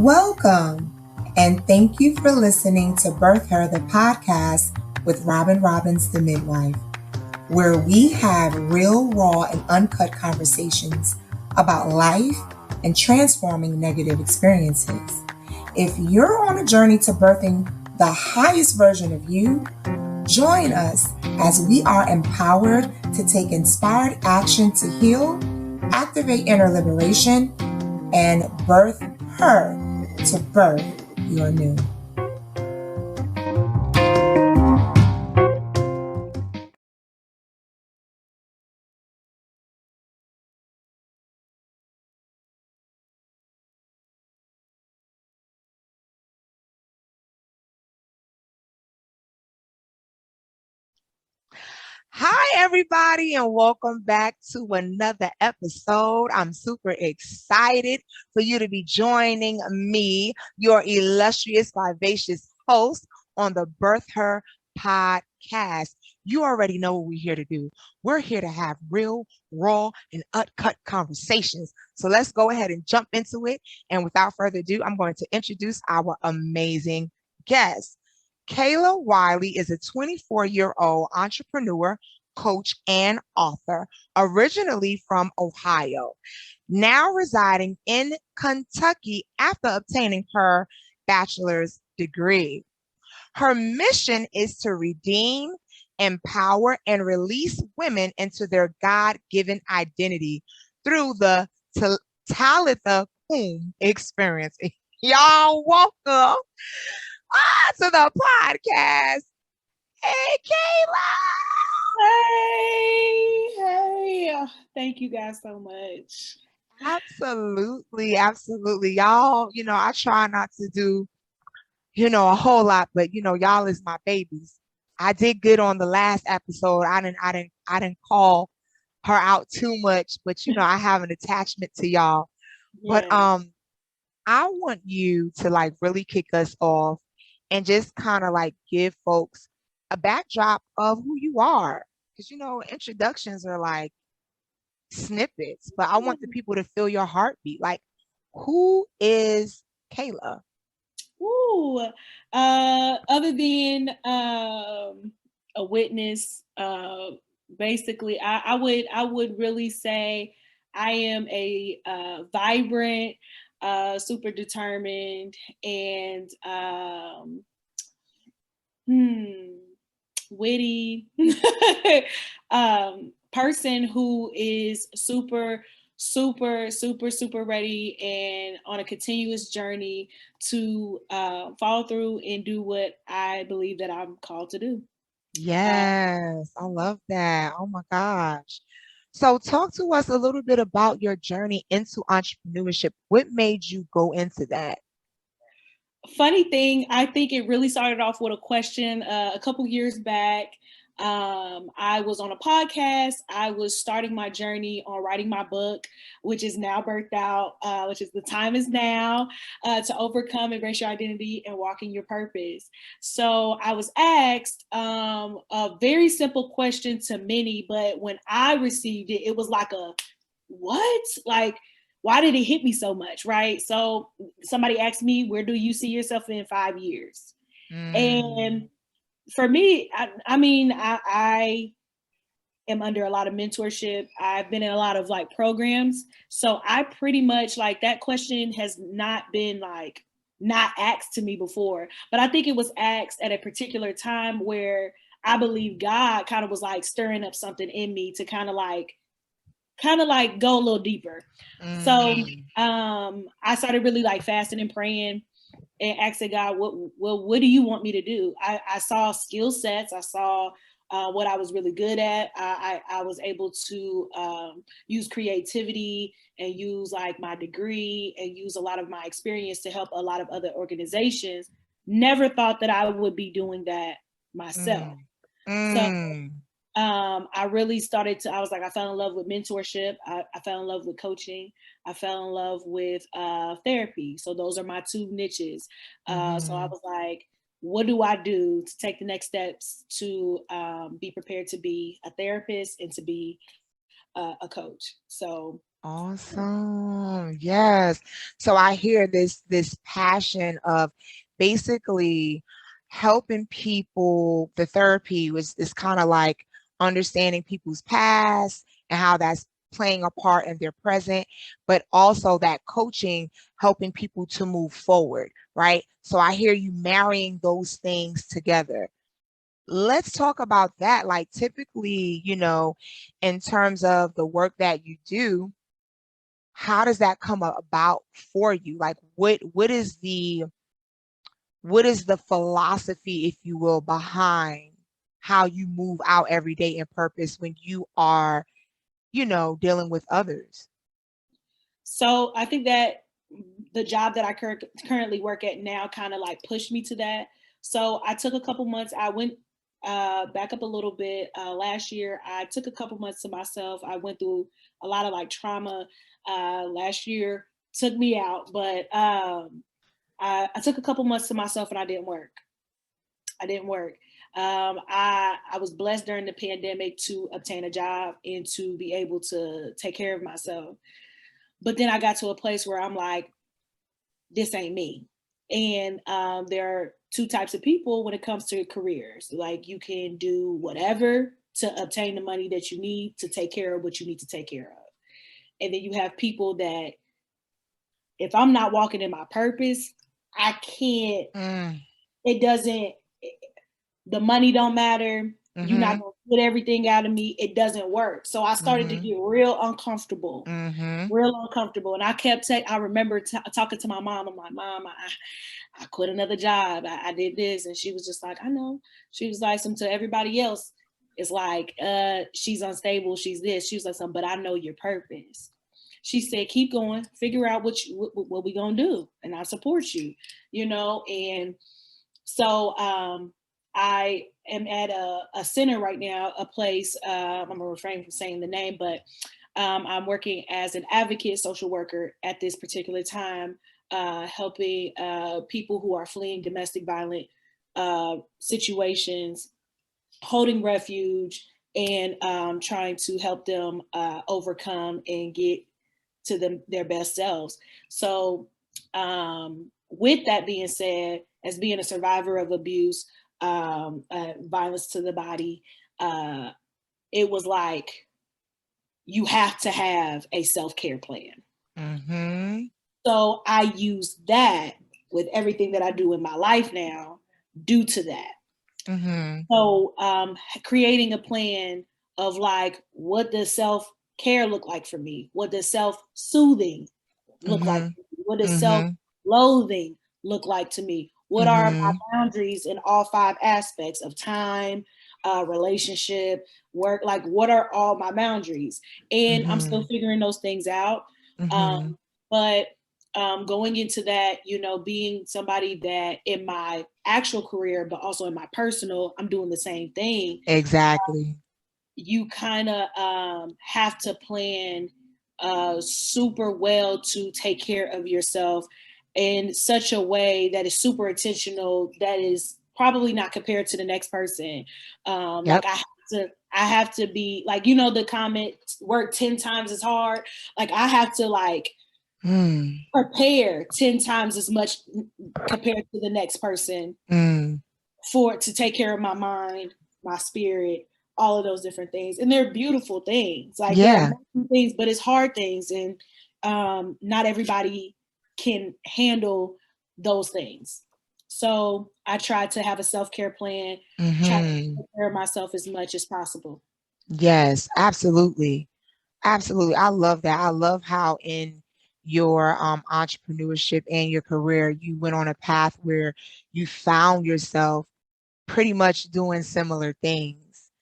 Welcome, and thank you for listening to Birth Her, the podcast with Robin Robbins, the midwife, where we have real, raw, and uncut conversations about life and transforming negative experiences. If you're on a journey to birthing the highest version of you, join us as we are empowered to take inspired action to heal, activate inner liberation, and birth her to birth your new. Hi, everybody, and welcome back to another episode. I'm super excited for you to be joining me, your illustrious, vivacious host on the Birth Her podcast. You already know what we're here to do. We're here to have real, raw, and uncut conversations. So let's go ahead and jump into it. And without further ado, I'm going to introduce our amazing guest. Kayla Wiley is a 24-year-old entrepreneur, coach, and author, originally from Ohio, now residing in Kentucky after obtaining her bachelor's degree. Her mission is to redeem, empower, and release women into their God-given identity through the Talitha Kum experience. Y'all welcome to the podcast. Hey, Kayla. Hey. Thank you guys so much. Absolutely, absolutely. Y'all, I try not to do, a whole lot, but y'all is my babies. I did good on the last episode. I didn't call her out too much, but I have an attachment to y'all. But Yeah. I want you to like really kick us off and just kind of like give folks a backdrop of who you are. Because, introductions are like snippets, but I want the people to feel your heartbeat. Like, who is Kayla? Ooh. Other than a witness, basically, I would really say I am a vibrant, super determined, and witty person who is super ready and on a continuous journey to follow through and do what I believe that I'm called to do. Yes, I love that. Oh my gosh. So, talk to us a little bit about your journey into entrepreneurship. What made you go into that? Funny thing, I think it really started off with a question a couple years back. I was on a podcast. I was starting my journey on writing my book, which is now birthed out, which is The Time Is Now, to overcome, embrace your identity, and walk in your purpose. So I was asked a very simple question to many, but when I received it, it was like a what? Like, why did it hit me so much? Right. So somebody asked me, where do you see yourself in 5 years? Mm, And for me, I am under a lot of mentorship. I've been in a lot of like programs. So I pretty much like that question has not been like not asked to me before, but I think it was asked at a particular time where I believe God kind of was like stirring up something in me to kind of like go a little deeper. So mm, I started really like fasting and praying and asking God, what do you want me to do? I saw skill sets. I saw what I was really good at. I was able to use creativity and use like my degree and use a lot of my experience to help a lot of other organizations. Never thought that I would be doing that myself. mm, So mm. I really started to, I was like, I fell in love with mentorship. I fell in love with coaching. I fell in love with therapy. So those are my two niches. So I Mhm. was like, what do I do to take the next steps to be prepared to be a therapist and to be a coach? So Awesome. Yes. So I hear this passion of basically helping people. The therapy was is kind of like understanding people's past and how that's playing a part in their present, but also that coaching helping people to move forward, right? So I hear you marrying those things together. Let's talk about that. Like typically, in terms of the work that you do, how does that come about for you? Like what is the philosophy, if you will, behind how you move out every day in purpose when you are, dealing with others? So I think that the job that I currently work at now kind of like pushed me to that. So I took a couple months. I went back up a little bit. Last year, I took a couple months to myself. I went through a lot of like trauma last year, took me out, but I took a couple months to myself and I didn't work. I didn't work. I was blessed during the pandemic to obtain a job and to be able to take care of myself. But then I got to a place where I'm like, this ain't me. And there are two types of people when it comes to careers. Like you can do whatever to obtain the money that you need to take care of what you need to take care of. And then you have people that if I'm not walking in my purpose, I can't, it doesn't, the money don't matter. You're not going to get everything out of me. It doesn't work. So I started to get real uncomfortable, real uncomfortable. And I kept saying, I remember talking to my mom. I'm like, Mom, I quit another job. I did this. And she was just like, I know. She was like, some to everybody else, it's like, she's unstable. She's this. She was like, but I know your purpose. She said, keep going, figure out what we going to do. And I support you, and so I am at a center right now, a place, I'm going to refrain from saying the name, but I'm working as an advocate social worker at this particular time, helping people who are fleeing domestic violent situations, holding refuge, and trying to help them overcome and get to their best selves. So with that being said, as being a survivor of abuse, violence to the body, it was like, you have to have a self-care plan. So I use that with everything that I do in my life now due to that. So creating a plan of like, what does self-care look like for me? What does self-soothing look like for me? What does self-loathing look like to me? What are my boundaries in all 5 aspects of time, relationship, work? Like, what are all my boundaries? And I'm still figuring those things out. But going into that, being somebody that in my actual career, but also in my personal, I'm doing the same thing. Exactly. You kind of have to plan super well to take care of yourself in such a way that is super intentional, that is probably not compared to the next person. Like I have to be like, the comment, work 10 times as hard. Like I have to like prepare 10 times as much compared to the next person to take care of my mind, my spirit, all of those different things. And they're beautiful things. Like they're things, but it's hard things. And not everybody can handle those things. So I try to have a self-care plan, try to take care of myself as much as possible. Yes, absolutely. Absolutely. I love that. I love how in your entrepreneurship and your career, you went on a path where you found yourself pretty much doing similar things.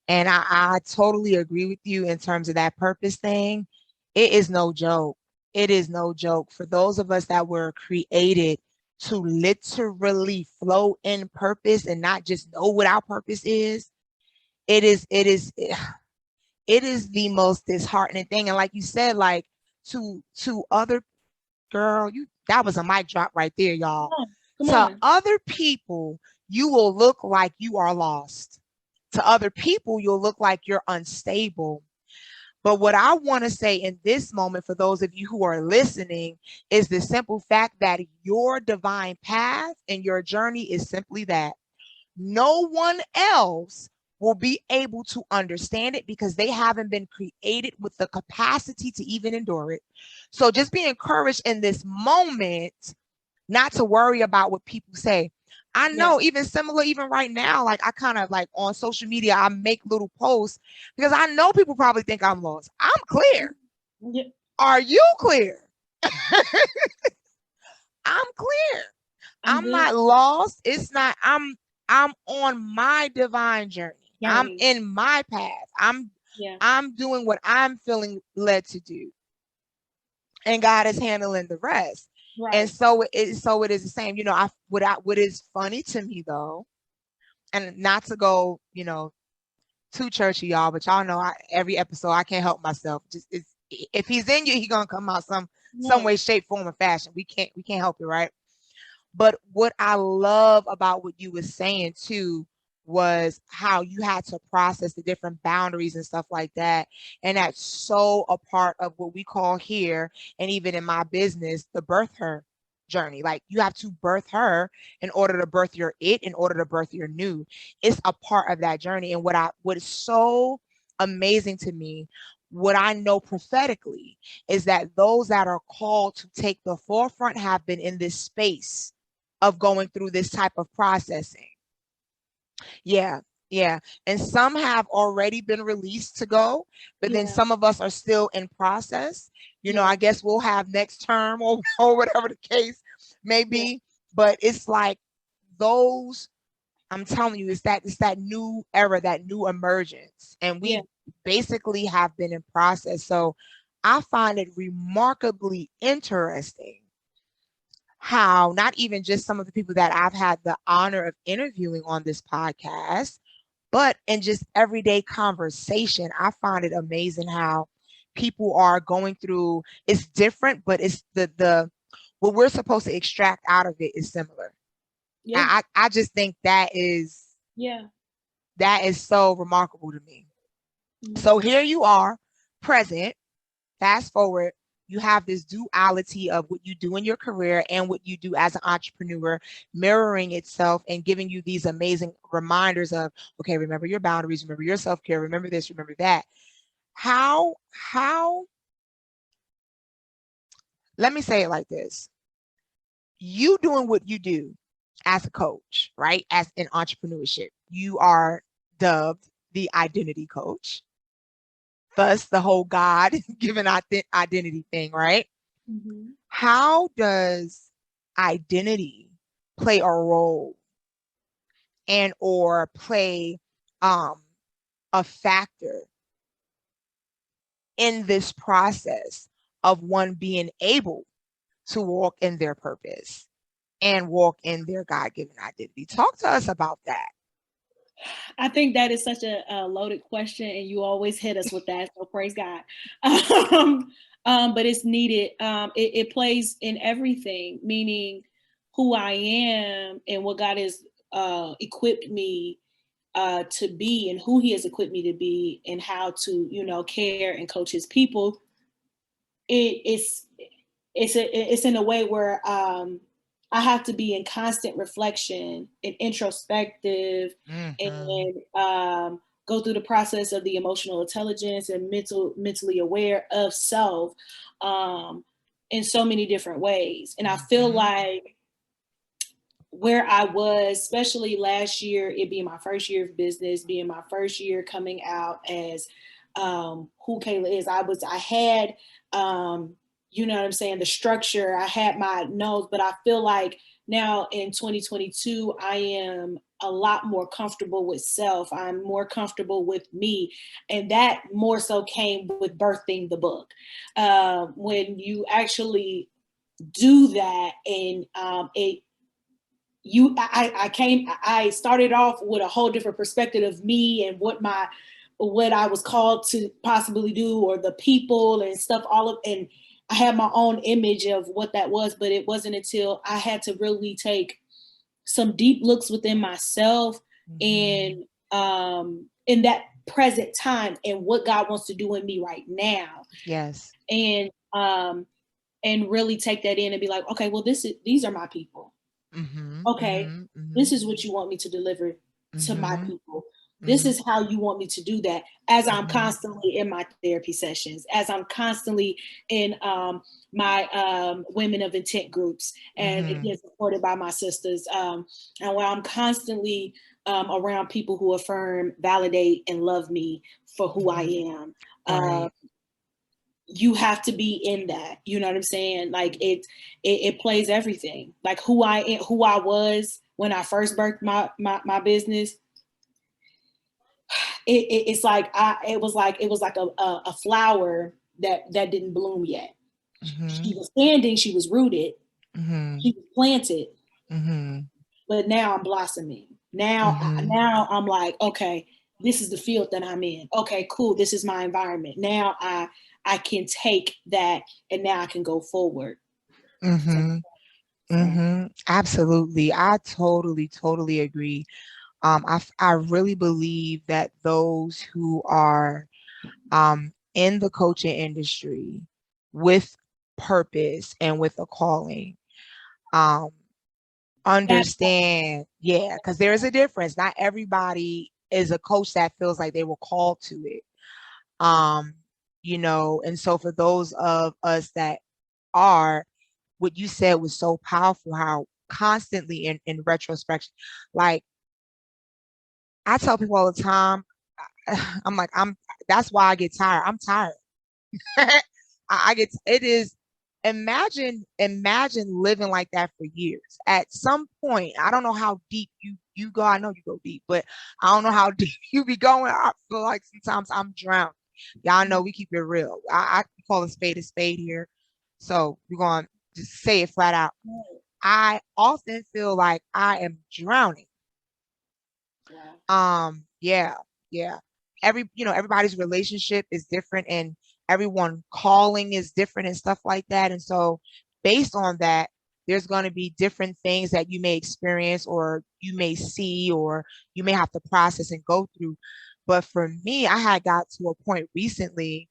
And I totally agree with you in terms of that purpose thing. It is no joke. It is no joke. For those of us that were created to literally flow in purpose and not just know what our purpose is, it is the most disheartening thing. And like you said, like to other girl, that was a mic drop right there, y'all. Come To on. other people, you will look like you are lost. To other people, you'll look like you're unstable. But what I want to say in this moment for those of you who are listening is the simple fact that your divine path and your journey is simply that. No one else will be able to understand it because they haven't been created with the capacity to even endure it. So just be encouraged in this moment not to worry about what people say. I know, even similar, even right now, like I kind of like on social media, I make little posts because I know people probably think I'm lost. I'm clear. Yeah. Are you clear? I'm clear. I'm not lost. It's not, I'm on my divine journey. I'm in my path. I'm doing what I'm feeling led to do. And God is handling the rest. Right. And so it is the same. You know, what is funny to me though, and not to go, you know, too churchy, y'all, but y'all know every episode I can't help myself. Just if he's in you, he's gonna come out some way, shape, form, or fashion. We can't help it, right? But what I love about what you were saying too was how you had to process the different boundaries and stuff like that. And that's so a part of what we call here, and even in my business, the birth her journey. Like you have to birth her in order to birth your it, in order to birth your new. It's a part of that journey. And what is so amazing to me, what I know prophetically, is that those that are called to take the forefront have been in this space of going through this type of processing. Yeah. And some have already been released to go, but then some of us are still in process. You know, I guess we'll have next term or whatever the case may be. But it's like those, I'm telling you, it's that new era, that new emergence. And we basically have been in process. So I find it remarkably interesting how not even just some of the people that I've had the honor of interviewing on this podcast, but in just everyday conversation, I find it amazing how people are going through. It's different, but it's the what we're supposed to extract out of it is similar. I just think that is so remarkable to me. So here you are, present, fast forward, you have this duality of what you do in your career and what you do as an entrepreneur mirroring itself and giving you these amazing reminders of, okay, remember your boundaries, remember your self-care, remember this, remember that. How, let me say it like this. You doing what you do as a coach, right? As in entrepreneurship, you are dubbed the identity coach. Thus, the whole God-given identity thing, right? Mm-hmm. How does identity play a role and or play a factor in this process of one being able to walk in their purpose and walk in their God-given identity? Talk to us about that. I think that is such a loaded question, and you always hit us with that. So praise God. But it's needed. It plays in everything, meaning who I am and what God has equipped me to be, and who He has equipped me to be, and how to care and coach His people. It's in a way where I have to be in constant reflection and introspective, and go through the process of the emotional intelligence and mentally aware of self in so many different ways. And I feel like where I was, especially last year, it being my first year of business, being my first year coming out as who Kayla is, I had you know what I'm saying, the structure, I had my nose, but I feel like now in 2022, I am a lot more comfortable with self. I'm more comfortable with me. And that more so came with birthing the book. When you actually do that, and I started off with a whole different perspective of me and what I was called to possibly do, or the people and stuff, and I had my own image of what that was, but it wasn't until I had to really take some deep looks within myself, and that present time and what God wants to do in me right now. Yes. And really take that in and be like, okay, well, these are my people. Okay, this is what you want me to deliver to my people. This is how you want me to do that, as I'm constantly in my therapy sessions, as I'm constantly in my women of intent groups, and again supported by my sisters, and where I'm constantly around people who affirm, validate, and love me for who I am. Right. You have to be in that, you know what I'm saying? Like it plays everything. Like who I was when I first birthed my business. It's like it was like a flower that didn't bloom yet. She was standing, she was rooted, she was planted, but now I'm blossoming. Now I'm like, okay, this is the field that I'm in. Okay, cool. This is my environment. Now I can take that, and now I can go forward. Absolutely. I totally agree. I really believe that those who are in the coaching industry with purpose and with a calling, understand, because there is a difference. Not everybody is a coach that feels like they were called to it. And so for those of us that are, what you said was so powerful, how constantly in retrospection, like I tell people all the time, I'm like, that's why I get tired. I'm tired. I get, it is, imagine living like that for years. At some point, I don't know how deep you go. I know you go deep, but I don't know how deep you be going. I feel like sometimes I'm drowning. Y'all know we keep it real. I call a spade here. So we're going to just say it flat out. I often feel like I am drowning. Yeah. Everybody's relationship is different, and everyone calling is different and stuff like that. And so based on that, there's going to be different things that you may experience, or you may see, or you may have to process and go through. But for me, I had got to a point recently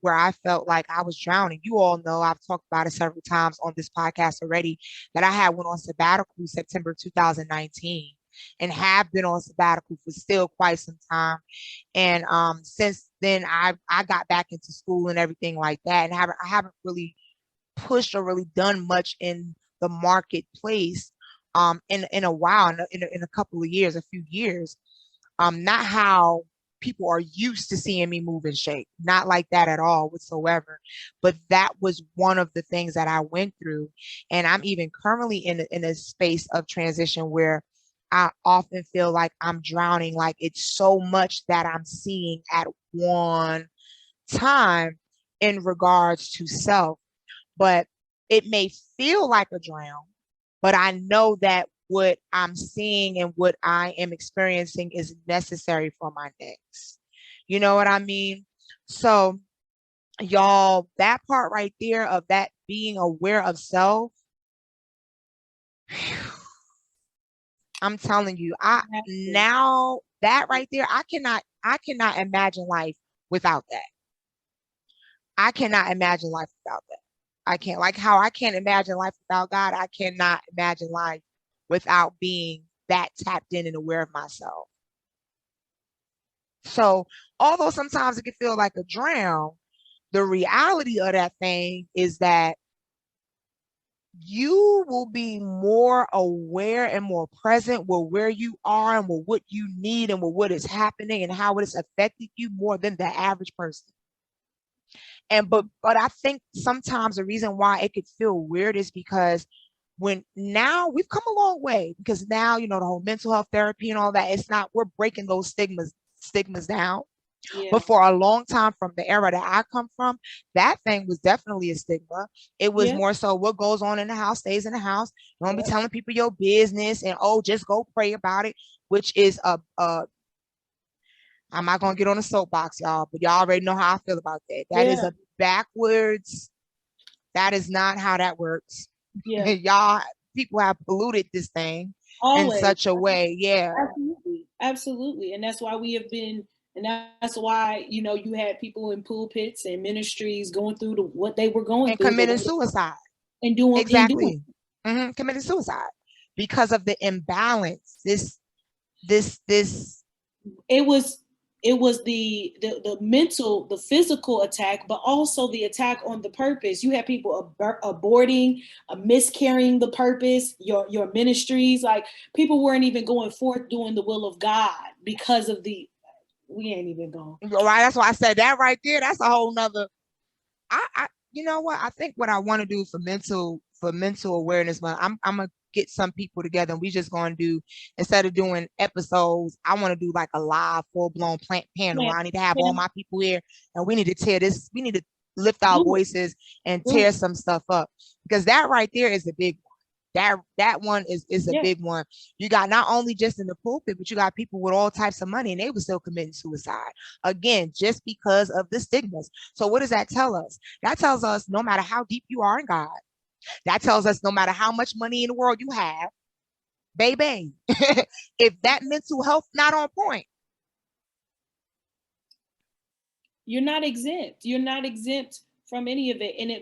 where I felt like I was drowning. You all know, I've talked about it several times on this podcast already, that I had went on sabbatical September 2019, and have been on sabbatical for still quite some time. And since then, I got back into school and everything like that, and I haven't really pushed or really done much in the marketplace in a while, in a couple of years, a few years. Not how people are used to seeing me move and shake, not like that at all whatsoever. But that was one of the things that I went through, and I'm even currently in a space of transition where I often feel like I'm drowning, like it's so much that I'm seeing at one time in regards to self. But it may feel like a drown, but I know that what I'm seeing and what I am experiencing is necessary for my next. You know what I mean? So, y'all, that part right there of that being aware of self, I'm telling you, now that right there, I cannot imagine life without that. I cannot imagine life without that. I can't, like how I can't imagine life without God. I cannot imagine life without being that tapped in and aware of myself. So although sometimes it can feel like a drown, the reality of that thing is that you will be more aware and more present with where you are and with what you need and with what is happening and how it is affecting you more than the average person. But I think sometimes the reason why it could feel weird is because when now we've come a long way, because now, the whole mental health therapy and all that, it's not, we're breaking those stigmas down. Yeah. But for a long time, from the era that I come from, that thing was definitely a stigma. It was more so what goes on in the house stays in the house. You don't be telling people your business, and just go pray about it, which is I'm not gonna get on a soapbox, y'all, but y'all already know how I feel about that. That is a backwards. That is not how that works. Yeah. Y'all, people have polluted this thing in such a way. Yeah. Absolutely. And that's why we have been And that's why, you know, you had people in pulpits and ministries going through what they were going And through, committing suicide. and doing. Exactly. Committing suicide because of the imbalance. This It was the mental, the physical attack, but also the attack on the purpose. You had people aborting, miscarrying the purpose, your ministries. Like, people weren't even going forth doing the will of God because of we ain't even going. Right. That's why I said that right there. That's a whole nother. I you know what? I think what I want to do for mental awareness month, I'm gonna get some people together and we just gonna do, instead of doing episodes, I want to do like a live full-blown plant panel. I need to have all my people here and we need to we need to lift our voices and tear some stuff up, because that right there is a big one. That one is a big one. You got not only just in the pulpit, but you got people with all types of money and they were still committing suicide. Again, just because of the stigmas. So what does that tell us? That tells us no matter how deep you are in God, that tells us no matter how much money in the world you have, baby, if that mental health not on point, you're not exempt. You're not exempt from any of it. And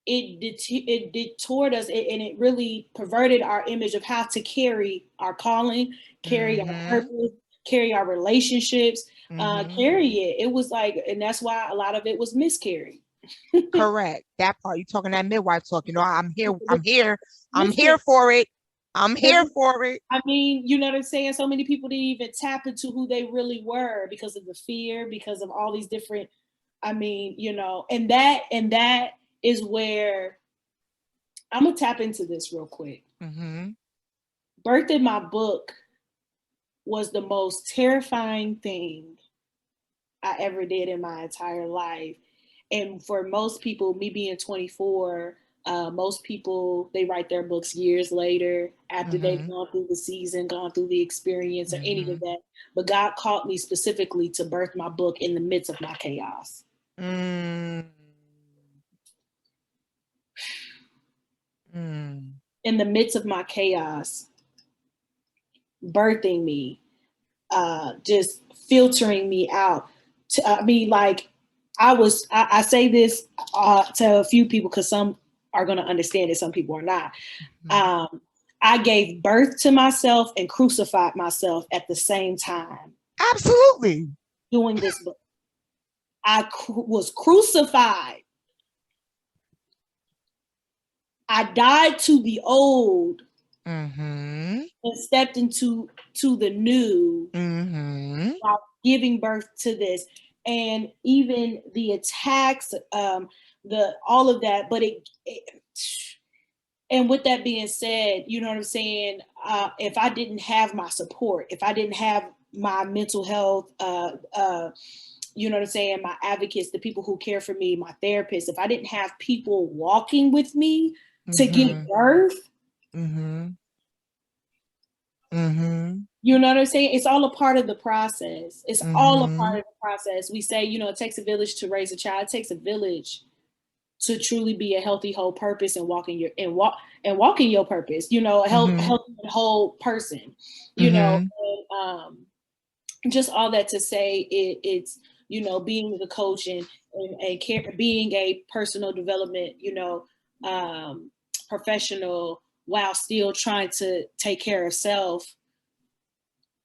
it detoured us, and it really perverted our image of how to carry our calling, carry our purpose, carry our relationships, carry it. It was like, and that's why a lot of it was miscarried. Correct. That part, you talking that midwife talk, you know, I'm here for it. I'm here for it. I mean, you know what I'm saying? So many people didn't even tap into who they really were because of the fear, because of all these different, I mean, you know, and that is where I'm gonna tap into this real quick. Birthing my book was the most terrifying thing I ever did in my entire life. And for most people, me being 24, most people, they write their books years later after they've gone through the season, gone through the experience, or any of that. But God called me specifically to birth my book in the midst of my chaos. In the midst of my chaos, birthing me, just filtering me out. I mean, like, I say this to a few people because some are going to understand it, some people are not. I gave birth to myself and crucified myself at the same time. Absolutely. Doing this book. I was crucified. I died to the old and stepped into the new while giving birth to this. And even the attacks, all of that, but and with that being said, you know what I'm saying? If I didn't have my support, if I didn't have my mental health, you know what I'm saying, my advocates, the people who care for me, my therapists, if I didn't have people walking with me to give birth, you know what I'm saying? It's all a part of the process. It's all a part of the process. We say, you know, it takes a village to raise a child. It takes a village to truly be a healthy, whole purpose and walk in your purpose. You know, a healthy whole person. You know, and, just all that to say, it's, you know, being the coach and being a personal development, you know, professional, while still trying to take care of self,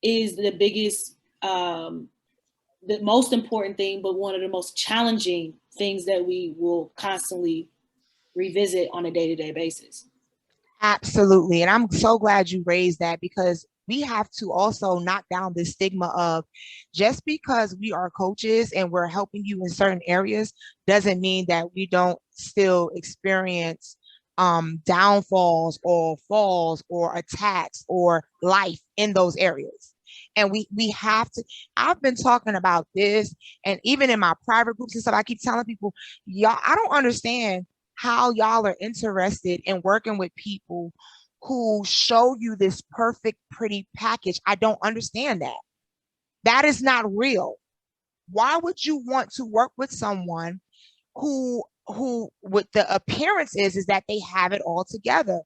is the biggest, the most important thing, but one of the most challenging things that we will constantly revisit on a day-to-day basis. Absolutely. And I'm so glad you raised that, because we have to also knock down this stigma of, just because we are coaches and we're helping you in certain areas doesn't mean that we don't still experience downfalls or falls or attacks or life in those areas. And we have to, I've been talking about this, and even in my private groups and stuff, I keep telling people, y'all, I don't understand how y'all are interested in working with people who show you this perfect, pretty package. I don't understand that. That is not real. Why would you want to work with someone who with the appearance is that they have it all together,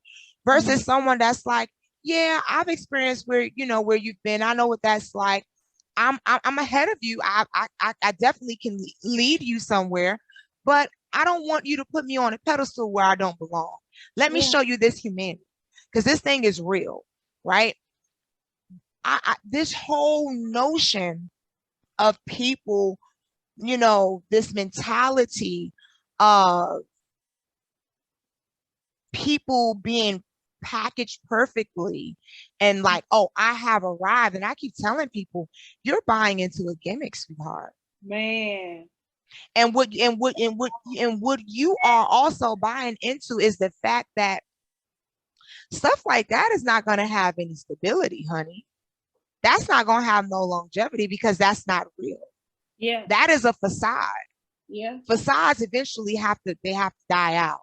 versus someone that's like, yeah, I've experienced where, you know, where you've been. I know what that's like. I'm ahead of you. I definitely can lead you somewhere, but I don't want you to put me on a pedestal where I don't belong. Let me Yeah. show you this humanity, because this thing is real, right? This whole notion of people, this mentality of people being packaged perfectly and like, oh, I have arrived. And I keep telling people, you're buying into a gimmick, sweetheart. Man. And what you are also buying into is the fact that stuff like that is not going to have any stability, honey. That's not going to have no longevity because that's not real. Yeah. That is a facade. Yeah. Facades eventually have to die out.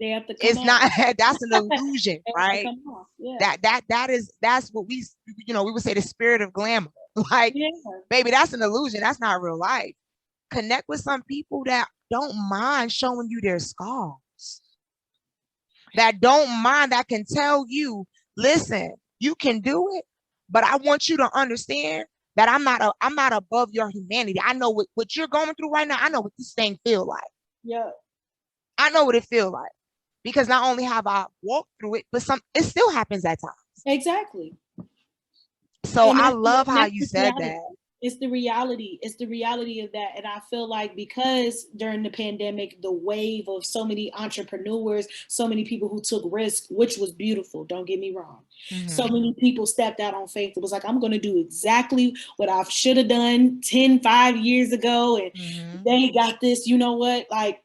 They have to come It's off. not that's an illusion, They have to right? come off. Yeah. That's what we would say the spirit of glamour. Like, Yeah. baby, that's an illusion. That's not real life. Connect with some people that don't mind showing you their scars, that don't mind, that can tell you, listen, you can do it, but I want you to understand that I'm not above your humanity. I know what you're going through right now. I know what this thing feel like. Yeah. I know what it feel like because not only have I walked through it, but it still happens at times. Exactly. So And I that's, love how that's you the said reality. that. It's the reality. It's the reality of that. And I feel like because during the pandemic, the wave of so many entrepreneurs, so many people who took risks, which was beautiful, don't get me wrong. So many people stepped out on faith. It was like, I'm going to do exactly what I should have done 5 years ago. And they got this, you know what? Like,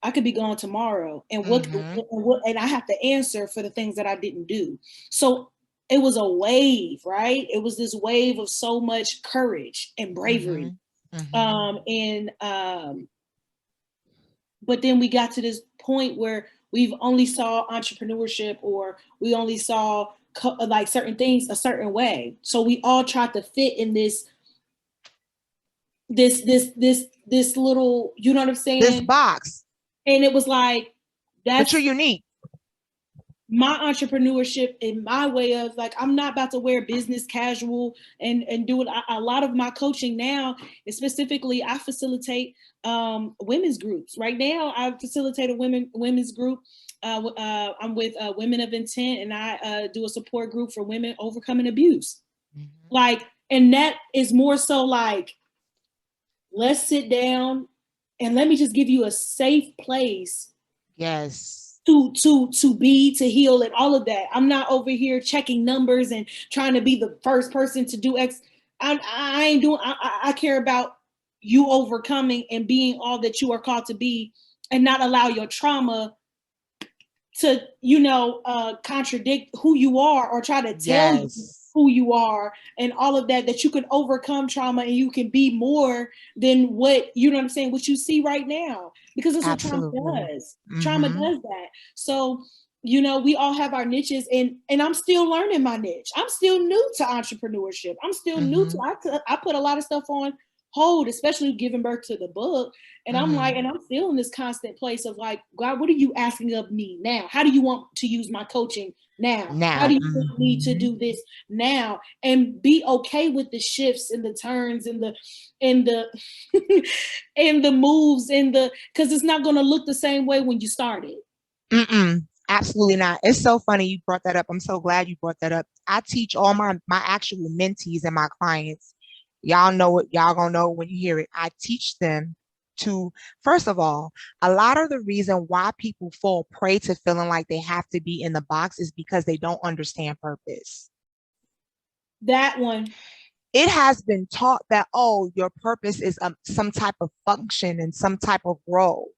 I could be gone tomorrow. And and I have to answer for the things that I didn't do. So it was a wave, right? It was this wave of so much courage and bravery. But then we got to this point where we've only saw entrepreneurship, or we only saw like certain things a certain way. So we all tried to fit in this little, you know what I'm saying? This box. And it was like, but you're unique. My entrepreneurship in my way of like, I'm not about to wear business casual and do it. A lot of my coaching now is specifically, I facilitate women's groups. Right now, I facilitate a women's group. I'm with Women of Intent, and I do a support group for women overcoming abuse. Like, and that is more so like, let's sit down and let me just give you a safe place. Yes. To be, to heal, and all of that. I'm not over here checking numbers and trying to be the first person to do X. I ain't doing. I care about you overcoming and being all that you are called to be, and not allow your trauma to, contradict who you are or try to tell you who you are, and all of that, that you can overcome trauma and you can be more than what, you know what I'm saying, what you see right now, because that's what trauma does. Trauma does that. So, we all have our niches, and I'm still learning my niche. I'm still new to entrepreneurship. I'm still new to, I put a lot of stuff on hold, especially giving birth to the book. And I'm like, and I'm still in this constant place of like, God, what are you asking of me now? How do you want to use my coaching now? How do you want me to do this now? And be okay with the shifts and the turns and the and the moves because it's not going to look the same way when you started. Absolutely not. It's so funny you brought that up. I'm so glad you brought that up. I teach all my actual mentees and my clients. Y'all know it. Y'all gonna know when you hear it. I teach them to, first of all, a lot of the reason why people fall prey to feeling like they have to be in the box is because they don't understand purpose. That one. It has been taught that, oh, your purpose is some type of function and some type of role.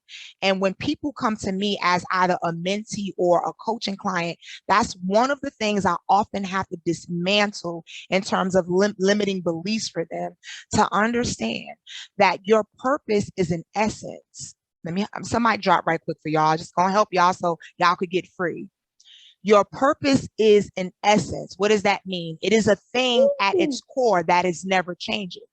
And when people come to me as either a mentee or a coaching client, that's one of the things I often have to dismantle in terms of limiting beliefs for them, to understand that your purpose is an essence. Somebody drop right quick for y'all. Just gonna help y'all so y'all could get free. Your purpose is an essence. What does that mean? It is a thing at its core that is never changing.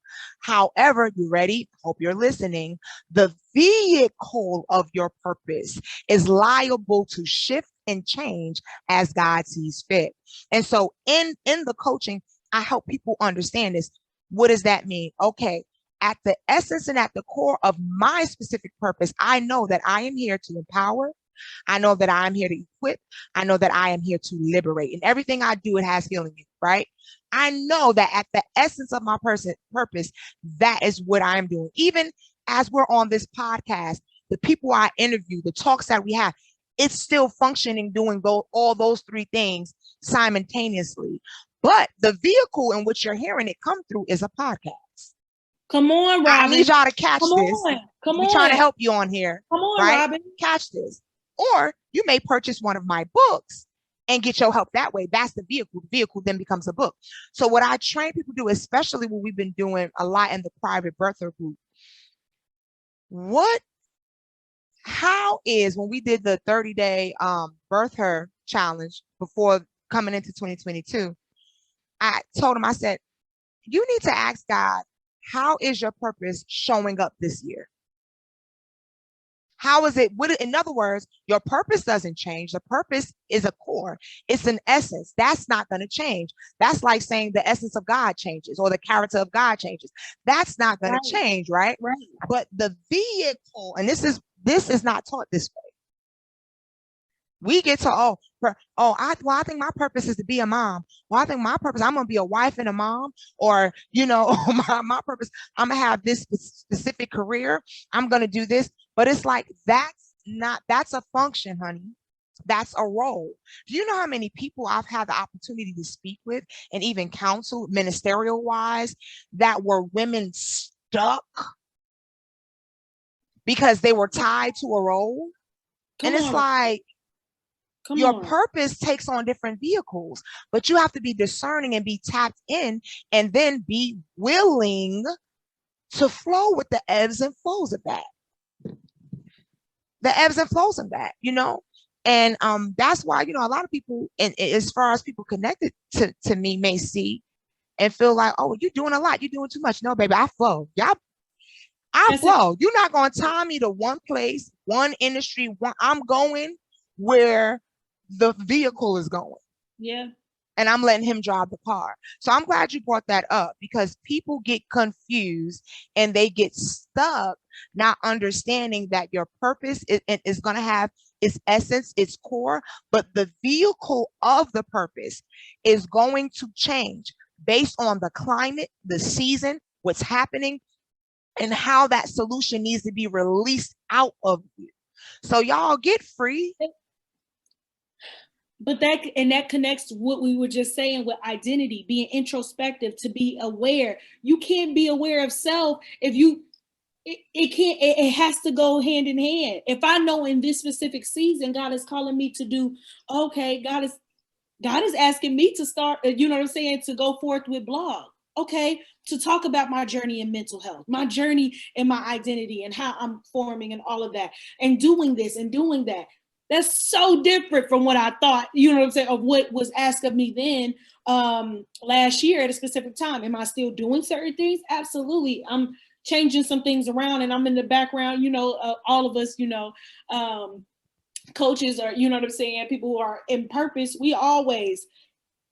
However, you ready? Hope you're listening. The vehicle of your purpose is liable to shift and change as God sees fit. And so in the coaching, I help people understand this. What does that mean? Okay, at the essence and at the core of my specific purpose, I know that I am here to empower. I know that I'm here to equip. I know that I am here to liberate. And everything I do, it has healing in it, right? I know that at the essence of my purpose, that is what I'm doing. Even as we're on this podcast, the people I interview, the talks that we have, it's still functioning doing all those three things simultaneously. But the vehicle in which you're hearing it come through is a podcast. Come on, Robin. I need y'all to catch Come this. on. Come We're on. trying to help you on here. Come on, right? Robin. Catch this. Or you may purchase one of my books and get your help that way. That's the vehicle. The vehicle then becomes a book. So what I train people to do, especially what we've been doing a lot in the private birther group, how is when we did the 30-day birth her challenge before coming into 2022, I told him, I said, you need to ask God, how is your purpose showing up this year? How is it? In other words, your purpose doesn't change. The purpose is a core. It's an essence. That's not going to change. That's like saying the essence of God changes or the character of God changes. That's not going to change, right? Right. But the vehicle, and this is not taught this way. We get to, I think my purpose is to be a mom. Well, I think my purpose, I'm going to be a wife and a mom, or, my purpose, I'm going to have this specific career. I'm going to do this. But it's like, that's a function, honey. That's a role. Do you know how many people I've had the opportunity to speak with and even counsel ministerial wise that were women stuck because they were tied to a role? And it's like, your purpose takes on different vehicles, but you have to be discerning and be tapped in and then be willing to flow with the ebbs and flows of that. The ebbs and flows of that, And that's why, a lot of people, and as far as people connected to me may see and feel like, oh, you're doing a lot. You're doing too much. No, baby, I flow. I flow. You're not going to tie me to one place, one industry. I'm going where the vehicle is going. Yeah. And I'm letting him drive the car. So I'm glad you brought that up, because people get confused and they get stuck not understanding that your purpose is going to have its essence, its core, but the vehicle of the purpose is going to change based on the climate, the season, what's happening, and how that solution needs to be released out of you. So y'all get free. But that connects to what we were just saying with identity, being introspective, to be aware. You can't be aware of self if it has to go hand in hand. If I know in this specific season, God is calling me to do, okay, God is asking me to start, to go forth with blog. Okay, to talk about my journey in mental health, my journey in my identity and how I'm forming and all of that, and doing this and doing that. That's so different from what I thought, of what was asked of me then last year at a specific time. Am I still doing certain things? Absolutely. I'm changing some things around, and I'm in the background, all of us, coaches are, people who are in purpose, we always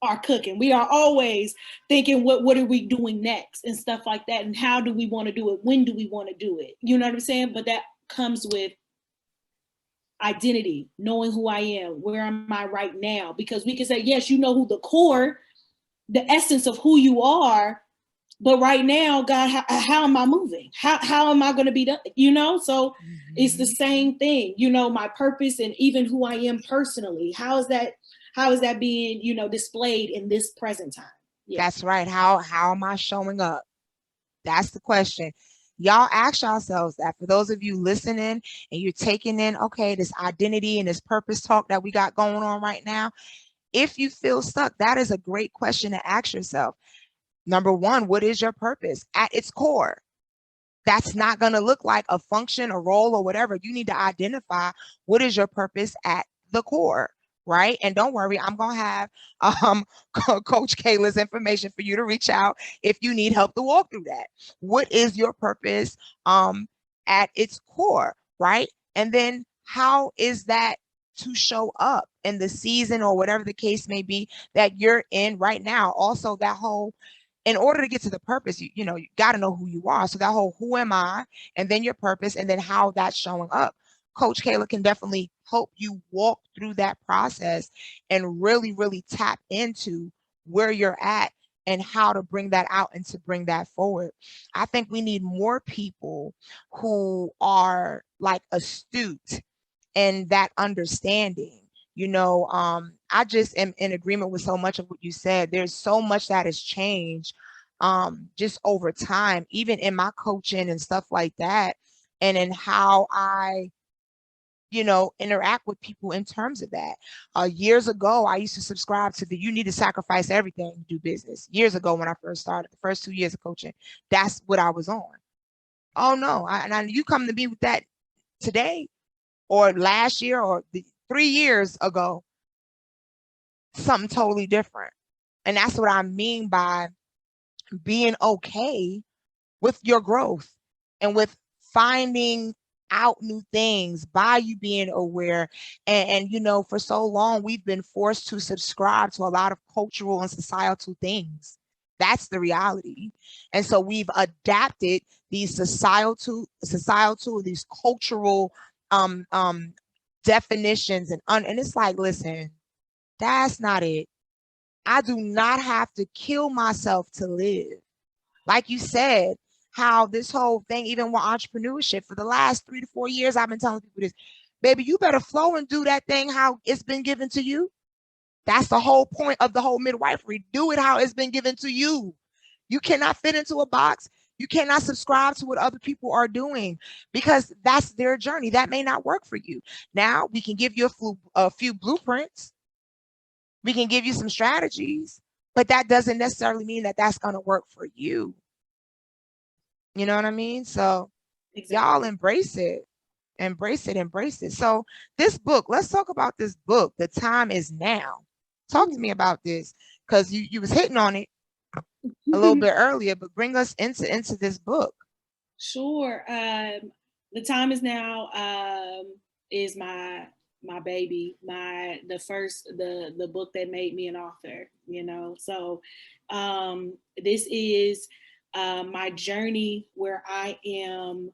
are cooking. We are always thinking, what are we doing next and stuff like that. And how do we want to do it? When do we want to do it? You know what I'm saying? But that comes with identity, knowing who I am, where am I right now? Because we can say, yes, who the core, the essence of who you are, but right now, God, how am I moving? How am I going to be done? So it's the same thing, my purpose and even who I am personally. How is that being, displayed in this present time? Yeah. That's right. How am I showing up? That's the question. Y'all ask yourselves that. For those of you listening and you're taking in, okay, this identity and this purpose talk that we got going on right now, if you feel stuck, that is a great question to ask yourself. Number one, what is your purpose at its core? That's not going to look like a function, a role, or whatever. You need to identify what is your purpose at the core. Right? And don't worry, I'm going to have Coach Kayla's information for you to reach out if you need help to walk through that. What is your purpose at its core, right? And then how is that to show up in the season or whatever the case may be that you're in right now? Also, that whole in order to get to the purpose, you know, you got to know who you are. So that whole who am I, and then your purpose, and then how that's showing up. Coach Kayla can definitely help you walk through that process and really, really tap into where you're at and how to bring that out and to bring that forward. I think we need more people who are like astute and that understanding. You know, I just am in agreement with so much of what you said. There's so much that has changed just over time, even in my coaching and stuff like that, and in how I, you know, interact with people in terms of that. Years ago, I used to subscribe to the you need to sacrifice everything to do business. Years ago, when I first started, the first 2 years of coaching, that's what I was on. Oh no, you come to me with that today or last year or 3 years ago, something totally different. And that's what I mean by being okay with your growth and with finding out new things by you being aware. And you know, for so long, we've been forced to subscribe to a lot of cultural and societal things. That's the reality. And so we've adapted these these cultural um, um, definitions and it's like, listen, that's not it. I do not have to kill myself to live. Like you said, how this whole thing, even with entrepreneurship, for the last 3 to 4 years, I've been telling people this, baby, you better flow and do that thing how it's been given to you. That's the whole point of the whole midwifery. Do it how it's been given to you. You cannot fit into a box. You cannot subscribe to what other people are doing because that's their journey. That may not work for you. Now, we can give you a few blueprints. We can give you some strategies, but that doesn't necessarily mean that that's going to work for you. You know what I mean? So y'all Exactly. embrace it. Embrace it, embrace it. So this book, let's talk about this book. The time is now. Talk to Ooh. me about this because you was hitting on it a little bit earlier, but bring us into this book. Sure. The time is now. Is my baby, the book that made me an author. You know, so this is my journey where I am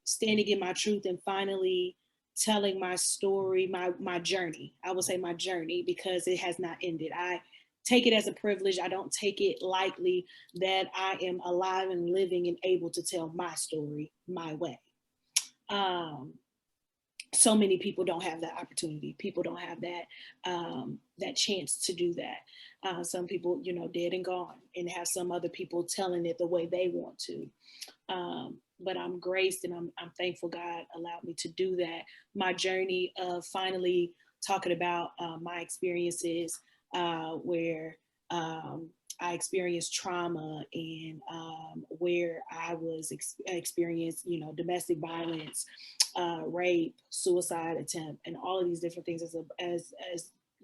standing in my truth and finally telling my story, my journey. I will say my journey because it has not ended. I take it as a privilege. I don't take it lightly that I am alive and living and able to tell my story my way. Um, so many people don't have that opportunity. People don't have that chance to do that. Some people, you know, dead and gone, and have some other people telling it the way they want to. But I'm graced and I'm thankful God allowed me to do that. My journey of finally talking about my experiences where I experienced trauma and where I was experienced, you know, domestic violence, rape, suicide attempt, and all of these different things. As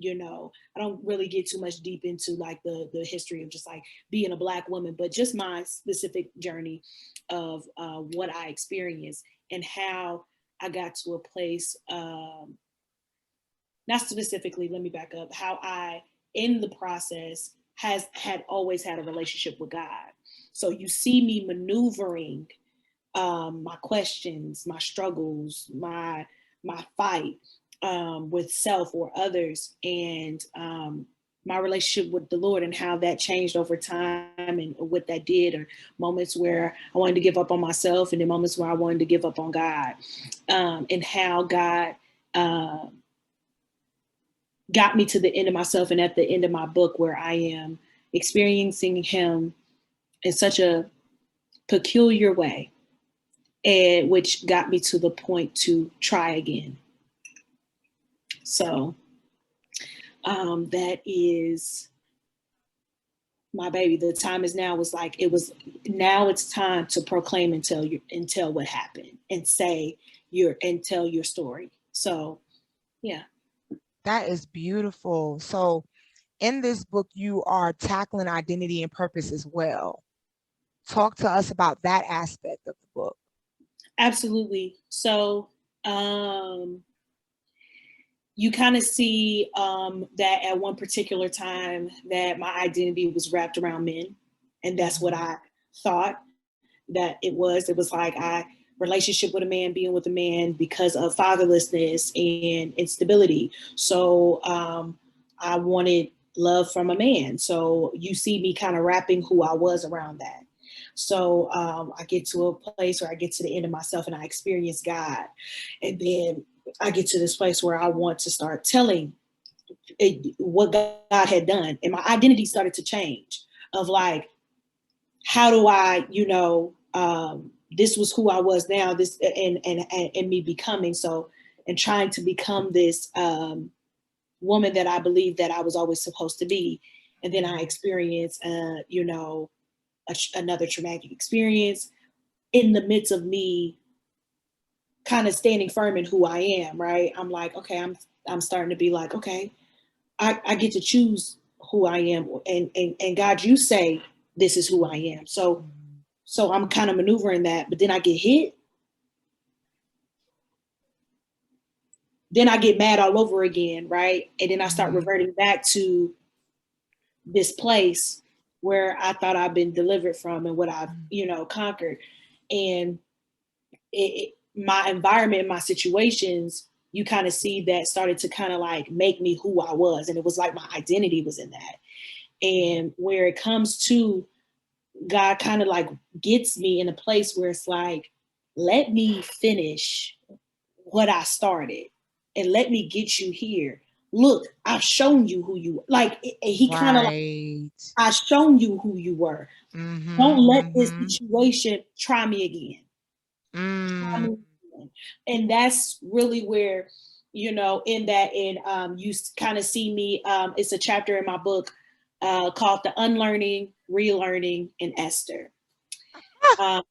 you know, I don't really get too much deep into like the history of just like being a Black woman, but just my specific journey of what I experienced and how I got to a place. Not specifically, let me back up. How I, in the process, had always had a relationship with God. So you see me maneuvering my questions, my struggles, my fight with self or others, and my relationship with the Lord and how that changed over time and what that did, or moments where I wanted to give up on myself, and then moments where I wanted to give up on God, and how God got me to the end of myself and at the end of my book where I am experiencing Him in such a peculiar way, and which got me to the point to try again. So that is my baby. The time is now was like it was. Now it's time to proclaim and tell what happened and tell your story. So yeah. That is beautiful. So in this book, you are tackling identity and purpose as well. Talk to us about that aspect of the book. Absolutely. So you kind of see that at one particular time that my identity was wrapped around men. And that's what I thought that it was. It was like relationship with a man, being with a man because of fatherlessness and instability. So I wanted love from a man. So you see me kind of wrapping who I was around that. So I get to a place where I get to the end of myself and I experience God. And then I get to this place where I want to start telling what God had done. And my identity started to change of like, how do I, this was who I was now, this and me becoming so, and trying to become this woman that I believe that I was always supposed to be. And then I experienced, another traumatic experience in the midst of me kind of standing firm in who I am, right? I'm like, okay, I'm starting to be like, okay, I get to choose who I am. And God, you say this is who I am. So I'm kind of maneuvering that, but then I get hit. Then I get mad all over again, right? And then I start reverting back to this place where I thought I've been delivered from and what I've, conquered. And my environment, my situations, you kind of see that started to kind of like make me who I was. And it was like my identity was in that. And where it comes to God kind of like gets me in a place where it's like, let me finish what I started and let me get you here. Look, I've shown you who you like. He kind of like, I've shown you who you were. Don't let this situation try me again. And that's really where, in that, and you kind of see me. It's a chapter in my book called The Unlearning, Relearning, and Esther.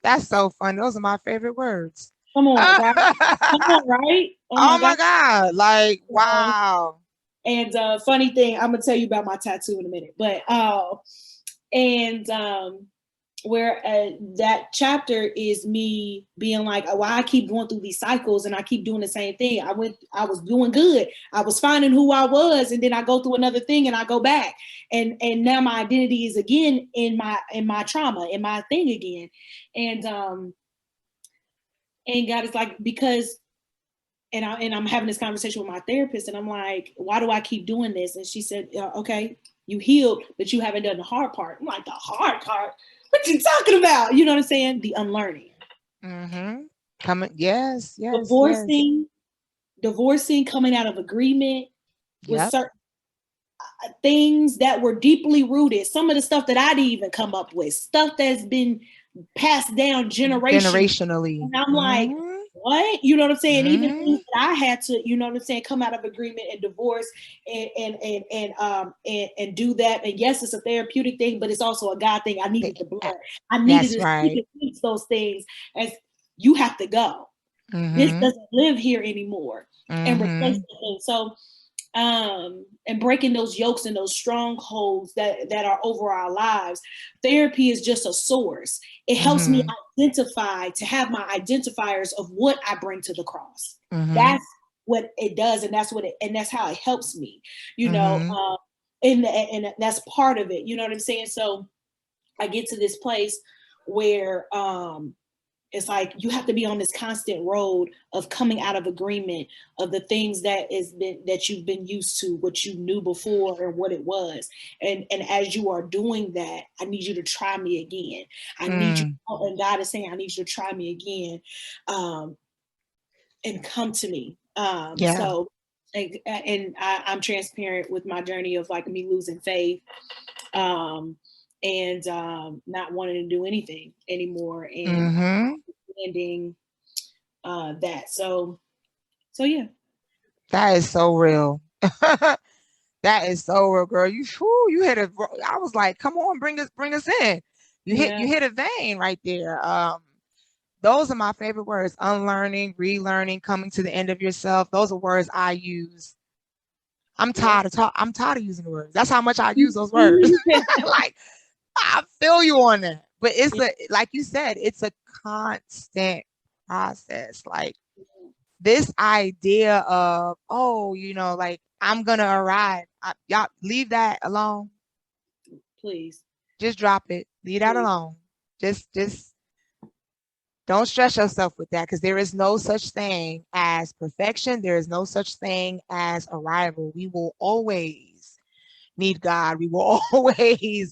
That's so fun. Those are my favorite words. Come on, right? Come on, right? Oh my God. Like, wow. And funny thing, I'm going to tell you about my tattoo in a minute. But, where that chapter is me being like, oh, I keep going through these cycles and I keep doing the same thing. I was doing good. I was finding who I was. And then I go through another thing and I go back. And now my identity is again in my trauma, in my thing again. And God is like, because, and I'm having this conversation with my therapist and I'm like, why do I keep doing this? And she said, okay, you healed, but you haven't done the hard part. I'm like, the hard part? What you talking about? You know what I'm saying? The unlearning. Coming, yes. Divorcing, coming out of agreement with certain things that were deeply rooted. Some of the stuff that I didn't even come up with, stuff that's been passed down generationally. And I'm like, what? You know what I'm saying? Even things that I had to, you know what I'm saying, come out of agreement and divorce and do that. And yes, it's a therapeutic thing, but it's also a God thing. I needed the blood. I needed to fix those things as you have to go. This doesn't live here anymore. And replace the thing. So and breaking those yokes and those strongholds that are over our lives. Therapy is just a source. It helps me identify, to have my identifiers of what I bring to the cross. That's what it does, and that's how it helps me, and that's part of it. You know what I'm saying? So I get to this place where it's like you have to be on this constant road of coming out of agreement of the things that you've been used to, what you knew before and what it was. And as you are doing that, I need you to try me again. I need you, and God is saying, I need you to try me again, and come to me. So, and I'm transparent with my journey of like me losing faith, and not wanting to do anything anymore, and ending that. So yeah. That is so real. That is so real, girl. You hit a. I was like, come on, bring us in. You hit a vein right there. Those are my favorite words: unlearning, relearning, coming to the end of yourself. Those are words I use. I'm tired of using the words. That's how much I use those words. Like, I feel you on that. But it's like you said, it's a constant process. Like, this idea of, oh, like I'm gonna arrive. Y'all leave that alone. Please. Just drop it. Leave that alone. Just don't stress yourself with that, because there is no such thing as perfection. There is no such thing as arrival. We will always need God. We will always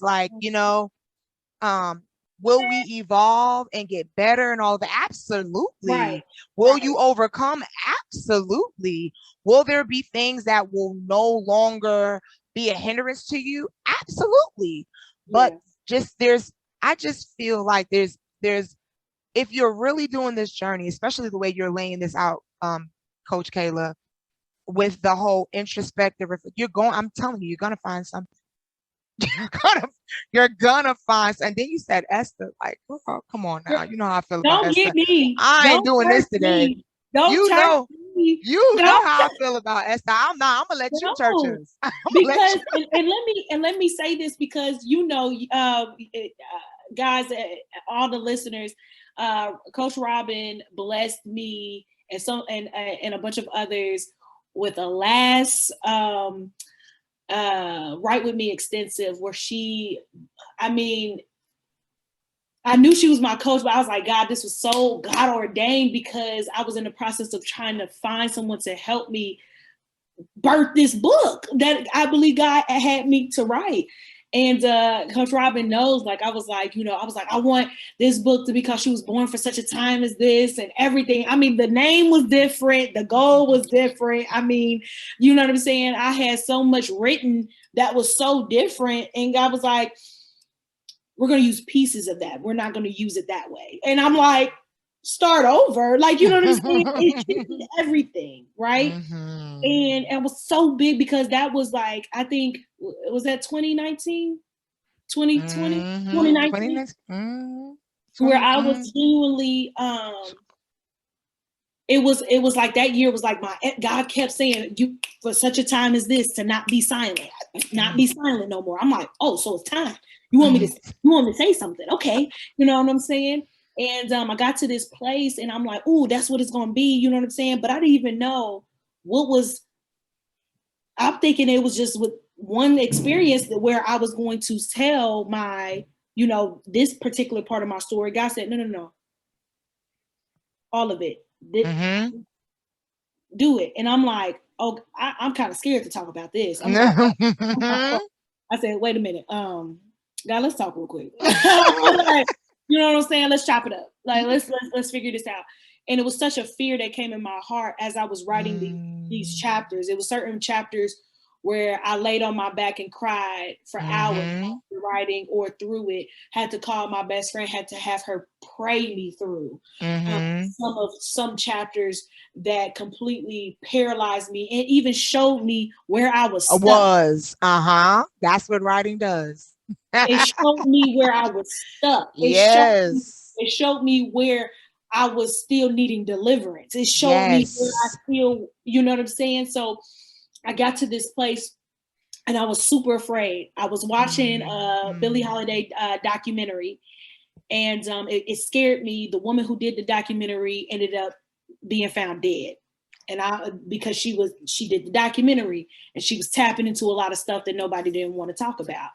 will we evolve and get better and all that? Absolutely. Right. Will you overcome? Absolutely. Will there be things that will no longer be a hindrance to you? Absolutely. But I just feel like there's if you're really doing this journey, especially the way you're laying this out, Coach Kayla, with the whole introspective, I'm telling you, you're gonna find something. You're gonna find, and then you said Esther, like, oh, come on now, you know how I feel about Don't Esther. get me. I ain't doing this today. Me. Don't you know me. You know how I feel about Esther. I'm gonna let you church us. Because and let me say this, because guys, all the listeners, Coach Robin blessed me and a bunch of others with a last Write With Me extensive, where I knew she was my coach, but I was like, God, this was so God ordained, because I was in the process of trying to find someone to help me birth this book that I believe God had me to write. And Coach Robin knows, I was like, I want this book to be, because she was born for such a time as this, and everything. The name was different. The goal was different. You know what I'm saying? I had so much written that was so different. And God was like, we're going to use pieces of that. We're not going to use it that way. And I'm like, start over. You know what I'm saying? It shifted everything, right? Mm-hmm. And it was so big, because that was I think, was that 2019? 2020? Mm-hmm. 2019? Mm-hmm. Where I was genuinely, it was like that year was like God kept saying, you, for such a time as this, to not be silent, be silent no more. I'm like, oh, so it's time. You want me to say something? Okay. You know what I'm saying? And I got to this place, and I'm like, oh, that's what it's going to be. You know what I'm saying? But I didn't even know I'm thinking it was just with one experience where I was going to tell my, this particular part of my story. God said, no. All of it. Do it. And I'm like, oh, I'm kind of scared to talk about this. I said, wait a minute. God, let's talk real quick. You know what I'm saying? Let's chop it up. Let's figure this out. And it was such a fear that came in my heart as I was writing these chapters. It was certain chapters where I laid on my back and cried for hours writing or through it. Had to call my best friend, had to have her pray me through some chapters that completely paralyzed me and even showed me where I was stuck. That's what writing does. It showed me where I was stuck. It showed me where I was still needing deliverance. It showed me where I still, you know what I'm saying? So I got to this place and I was super afraid. I was watching Billie Holiday documentary, and it scared me. The woman who did the documentary ended up being found dead. And because she did the documentary and she was tapping into a lot of stuff that nobody didn't want to talk about.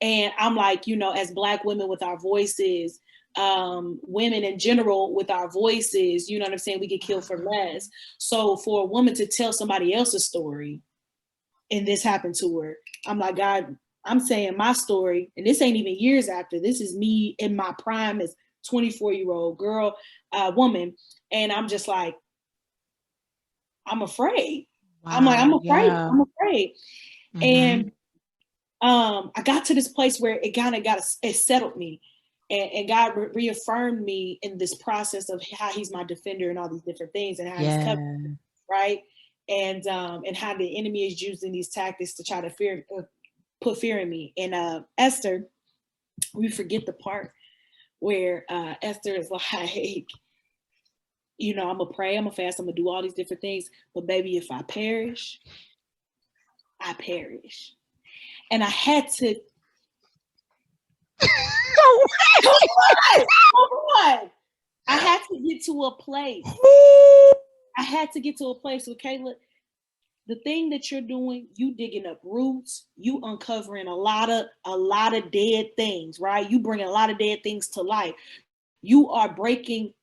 And I'm like, as Black women with our voices, women in general with our voices, you know what I'm saying? We get killed for less. So for a woman to tell somebody else's story and this happened to her, I'm like, God, I'm saying my story, and this ain't even years after. This is me in my prime as 24-year-old girl, woman. And I'm just like, I'm afraid. Wow, I'm afraid. Yeah. I'm afraid. And I got to this place where it kind of it settled me. And God reaffirmed me in this process of how he's my defender and all these different things, and how he's covered me, right? And how the enemy is using these tactics to try to put fear in me. And Esther, we forget the part where Esther is like, I'm going to pray, I'm going to fast, I'm going to do all these different things. But baby, if I perish, I perish. And I had to. Come on. I had to get to a place. I had to get to a place with Kayla. The thing that you're doing, you digging up roots, you uncovering a lot of dead things, right? You bringing a lot of dead things to life. You are breaking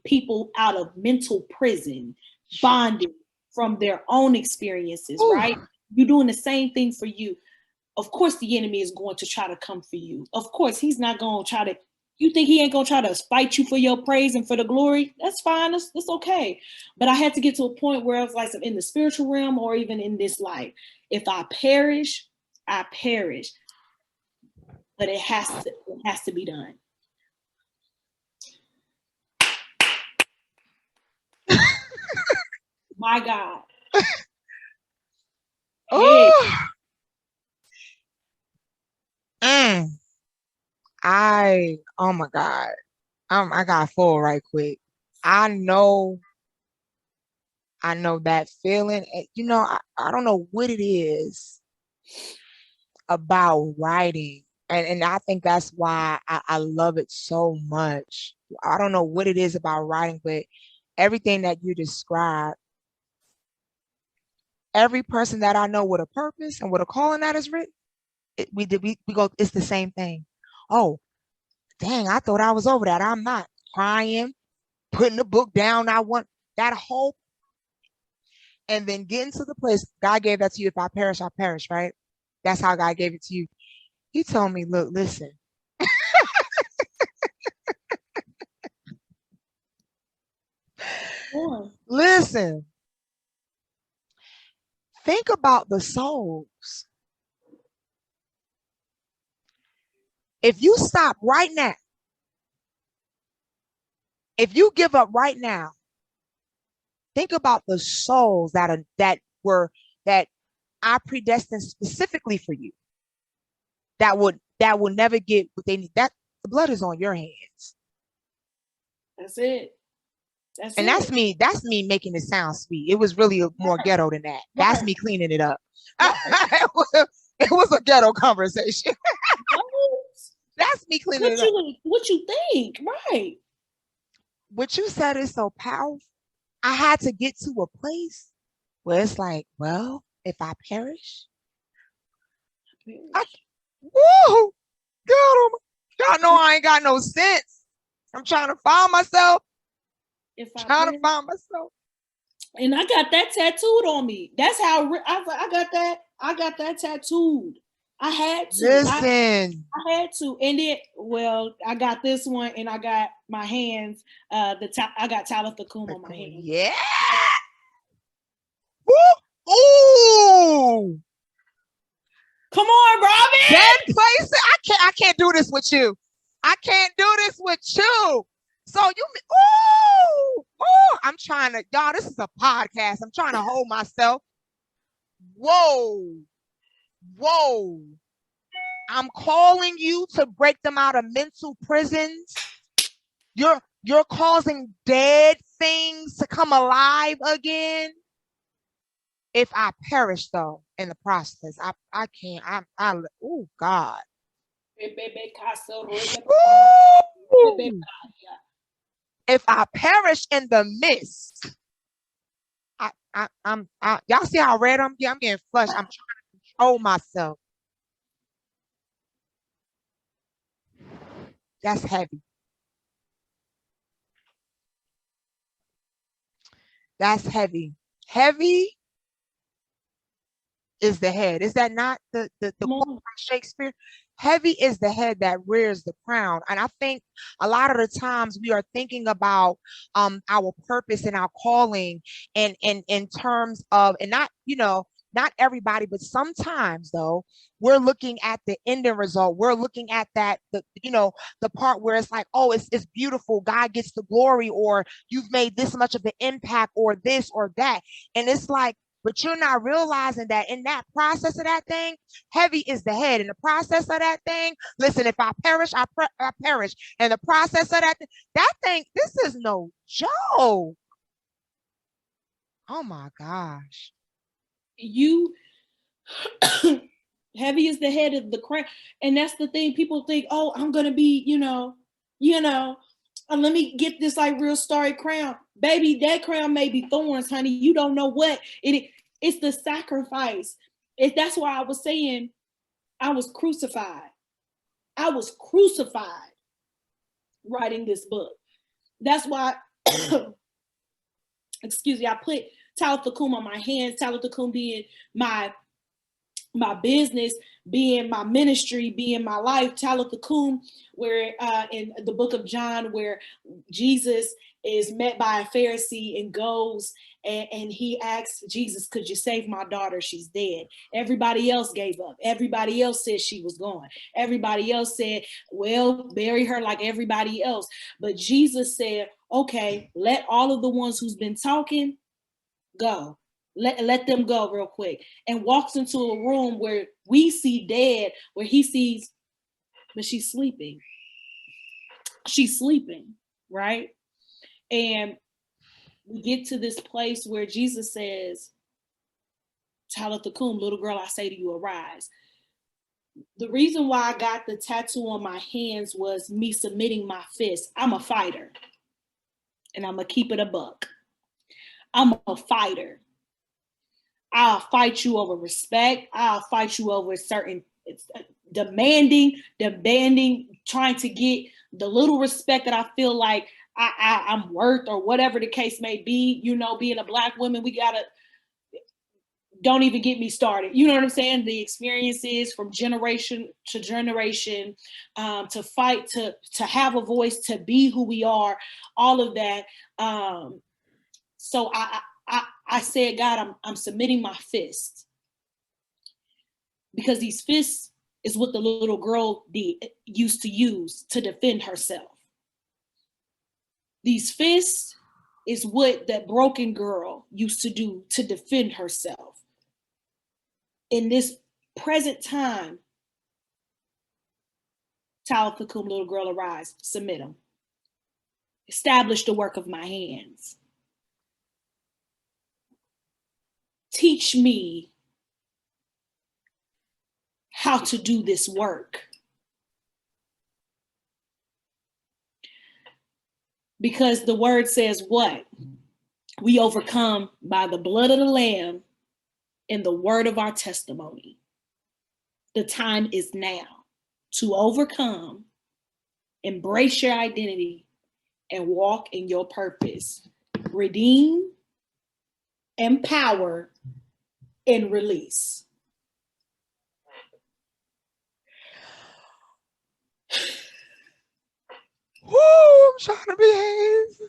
people out of mental prison, bonding from their own experiences, Ooh. right? You're doing the same thing for you. Of course, the enemy is going to try to come for you. Of course, he's not going to try to. You think he ain't going to try to fight you for your praise and for the glory? That's fine. That's okay. But I had to get to a point where I was like, in the spiritual realm or even in this life, if I perish, I perish. But it has to be done. My God. Oh. Oh my God. I got full right quick. I know that feeling. You know, I don't know what it is about writing. And I think that's why I love it so much. I don't know what it is about writing, but everything that you describe, every person that I know with a purpose and with a calling that is written, we go, it's the same thing. Oh, dang, I thought I was over that. I'm not. Crying, putting the book down. I want that hope. And then getting to the place, God gave that to you. If I perish, I perish, right? That's how God gave it to you. He told me, look, listen. Listen. Think about the souls. If you stop right now, if you give up right now, think about the souls that I predestined specifically for you. That would never get what they need. That the blood is on your hands. That's it. That's me making it sound sweet. It was really more ghetto than that. That's me cleaning it up. It was a ghetto conversation. That's me cleaning it up. What you think, right? What you said is so powerful. I had to get to a place where it's like, well, if I perish, woo, God, y'all know I ain't got no sense. I'm trying to find myself. And I got that tattooed on me. That's how I got that. I got that tattooed. I had to. Listen. I had to. And then, I got this one, and I got my hands. I got Talitha Kum on my hands. Yeah. Ooh. Come on, Robin. Dead places. I can't do this with you. I can't do this with you. So I'm trying to, y'all, this is a podcast. I'm trying to hold myself. Whoa. I'm calling you to break them out of mental prisons. You're causing dead things to come alive again. If I perish though in the process, I can't. Oh God. If I perish in the midst, y'all see how red I'm getting? I'm getting flushed. I'm trying to control myself. That's heavy. That's heavy. Heavy is the head. Is that not the quote from Shakespeare? Heavy is the head that rears the crown. And I think a lot of the times we are thinking about our purpose and our calling and in terms of, and not, not everybody, but sometimes though, we're looking at the ending result. We're looking at that, the part where it's like, oh, it's beautiful. God gets the glory, or you've made this much of an impact, or this or that. And it's like, but you're not realizing that in that process of that thing, heavy is the head. In the process of that thing, listen, if I perish, I perish. And the process of that thing, this is no joke. Oh my gosh. Heavy is the head of the crown. And that's the thing. People think, oh, I'm going to be, let me get this like real starry crown. Baby, that crown may be thorns, honey. You don't know what it's the sacrifice. That's why I was saying I was crucified. I was crucified writing this book. That's why, excuse me, I put Talitha Kum on my hands, Talitha Kum being my business, being my ministry, being my life. Talitha Kum, where in the book of John, where Jesus is met by a Pharisee and goes and he asks Jesus, could you save my daughter? She's dead. Everybody else gave up. Everybody else said she was gone. Everybody else said, well, bury her like everybody else. But Jesus said, okay, let all of the ones who's been talking go. Let them go real quick. And walks into a room where we see dead, where he sees, but she's sleeping. She's sleeping, right? And we get to this place where Jesus says, Talitha Kum, little girl, I say to you, arise. The reason why I got the tattoo on my hands was me submitting my fist. I'm a fighter. And I'm going to keep it a buck. I'm a fighter. I'll fight you over respect. I'll fight you over certain demanding, trying to get the little respect that I feel like I'm worth, or whatever the case may be. You know, being a Black woman, we gotta, don't even get me started. You know what I'm saying? The experiences from generation to generation, to fight, to have a voice, to be who we are, all of that. So I said, God, I'm submitting my fist, because these fists is what the little girl used to use to defend herself. These fists is what that broken girl used to do to defend herself. In this present time, Talitha Kum, little girl, arise, submit them. Establish the work of my hands. Teach me how to do this work. Because the word says what? We overcome by the blood of the Lamb and the word of our testimony. The time is now to overcome, embrace your identity, and walk in your purpose. Redeem, empower, and release. Woo, I'm trying to behave.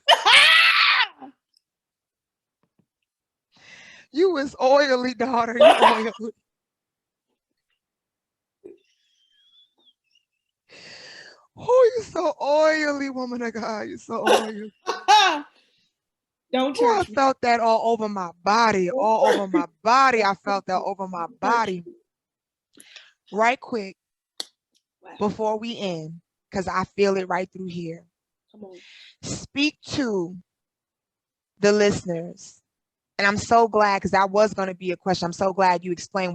You is oily, daughter. You oily. Oh, you're so oily, woman of God. You're so oily. Don't Oh, I church me. felt that all over my body. All over my body. I felt that over my body. Right quick, before we end, because I feel it right through here. Come on. Speak to the listeners. And I'm so glad, because that was going to be a question. I'm so glad you explained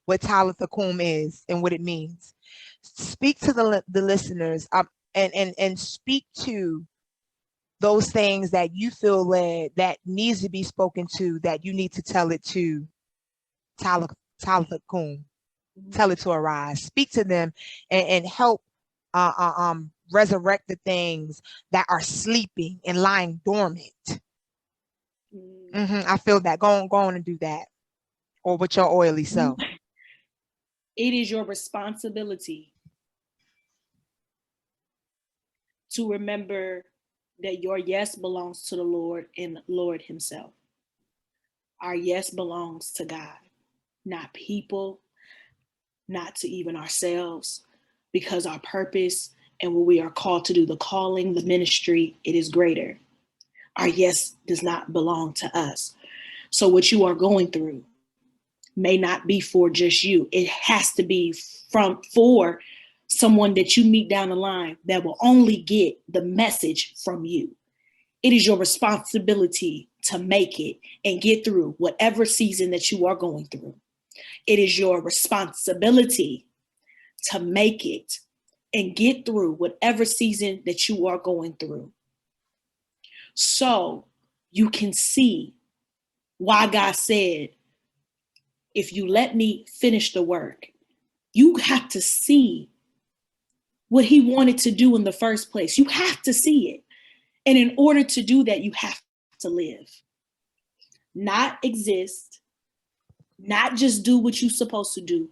what Talitha Kum is and what it means. Speak to the listeners, and speak to those things that you feel led, that needs to be spoken to, that you need to tell it to Talitha Kum. Tell it to arise. Speak to them and help resurrect the things that are sleeping and lying dormant. I feel that. Go on and do that. Or with your oily self. It is your responsibility to remember that your yes belongs to the Lord and the Lord himself. Our yes belongs to God, not people, not to even ourselves, because our purpose and what we are called to do, the calling, the ministry, it is greater. Our yes does not belong to us. So what you are going through may not be for just you. It has to be for someone that you meet down the line that will only get the message from you. It is your responsibility to make it and get through whatever season that you are going through. It is your responsibility to make it and get through whatever season that you are going through. So you can see why God said, if you let me finish the work, you have to see what he wanted to do in the first place. You have to see it. And in order to do that, you have to live, not exist, not just do what you're supposed to do.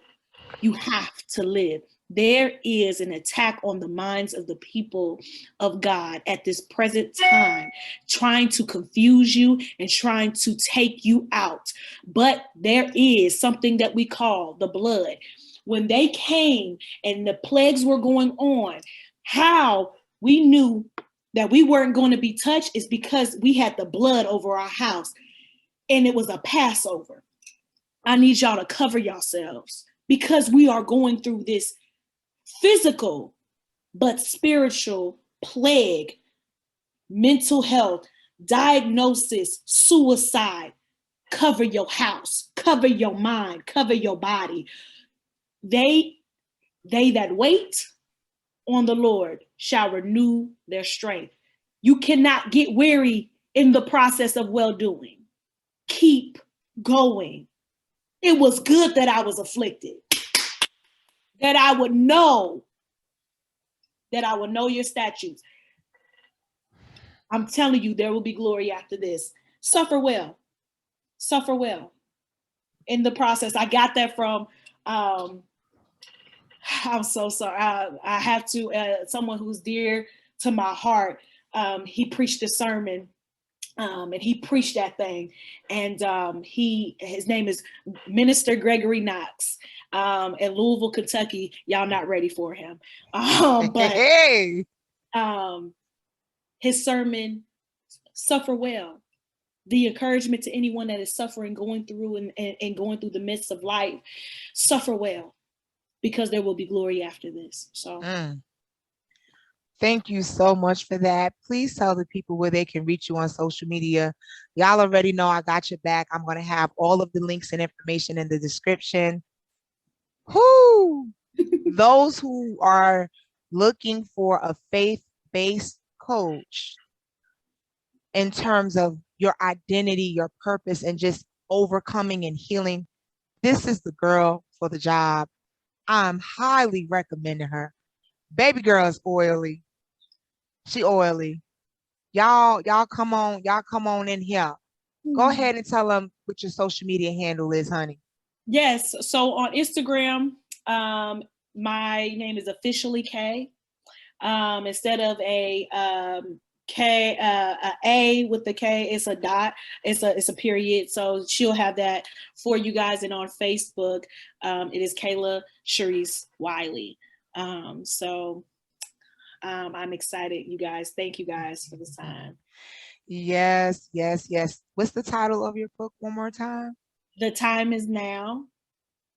You have to live. There is an attack on the minds of the people of God at this present time, trying to confuse you and trying to take you out. But there is something that we call the blood. When they came and the plagues were going on, how we knew that we weren't going to be touched is because we had the blood over our house, and it was a Passover. I need y'all to cover yourselves because we are going through this physical but spiritual plague, mental health, diagnosis, suicide. Cover your house, cover your mind, cover your body. They that wait on the Lord shall renew their strength. You cannot get weary in the process of well-doing. Keep going. It was good that I was afflicted, that I would know your statutes. I'm telling you, there will be glory after this. Suffer well. Suffer well. In the process, I got that from, I'm so sorry. I have to, someone who's dear to my heart, he preached a sermon. And he preached that thing, and his name is Minister Gregory Knox, in Louisville, Kentucky. Y'all not ready for him, but Hey. His sermon, "Suffer Well," the encouragement to anyone that is suffering, going through and going through the midst of life. Suffer well, because there will be glory after this. So. Thank you so much for that. Please tell the people where they can reach you on social media. Y'all already know I got your back. I'm going to have all of the links and information in the description. Those who are looking for a faith-based coach in terms of your identity, your purpose, and just overcoming and healing, this is the girl for the job. I'm highly recommending her. Baby girl is oily. She oily. Y'all come on in here. Go ahead and tell them what your social media handle is, honey. Yes. So on Instagram, my name is officially Kay. Instead of a K, A with the K, it's a dot. It's a period. So she'll have that for you guys. And on Facebook, it is Kayla Wiley. I'm excited, you guys. Thank you guys for this time. Yes. What's the title of your book one more time? The time is now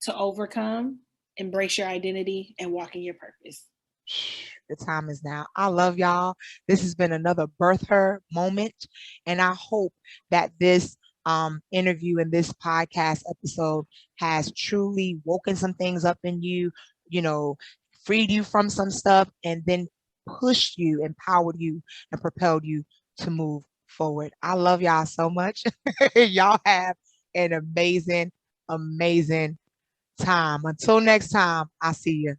to overcome, embrace your identity, and walk in your purpose. The time is now. I love y'all. This has been another Birth Her moment. And I hope that this interview and this podcast episode has truly woken some things up in you, freed you from some stuff, and then pushed you, empowered you, and propelled you to move forward. I love y'all so much. Y'all have an amazing, amazing time. Until next time, I'll see you.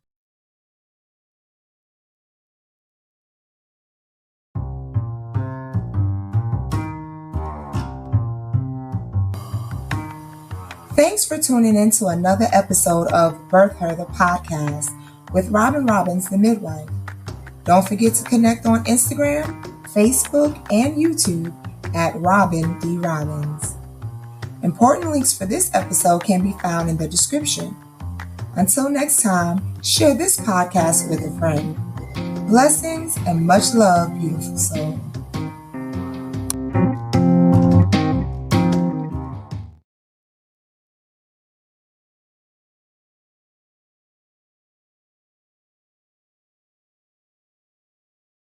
Thanks for tuning in to another episode of Birth Her, the podcast with Robin Robbins, the midwife. Don't forget to connect on Instagram, Facebook, and YouTube at Robin D. Robbins. Important links for this episode can be found in the description. Until next time, share this podcast with a friend. Blessings and much love, beautiful soul.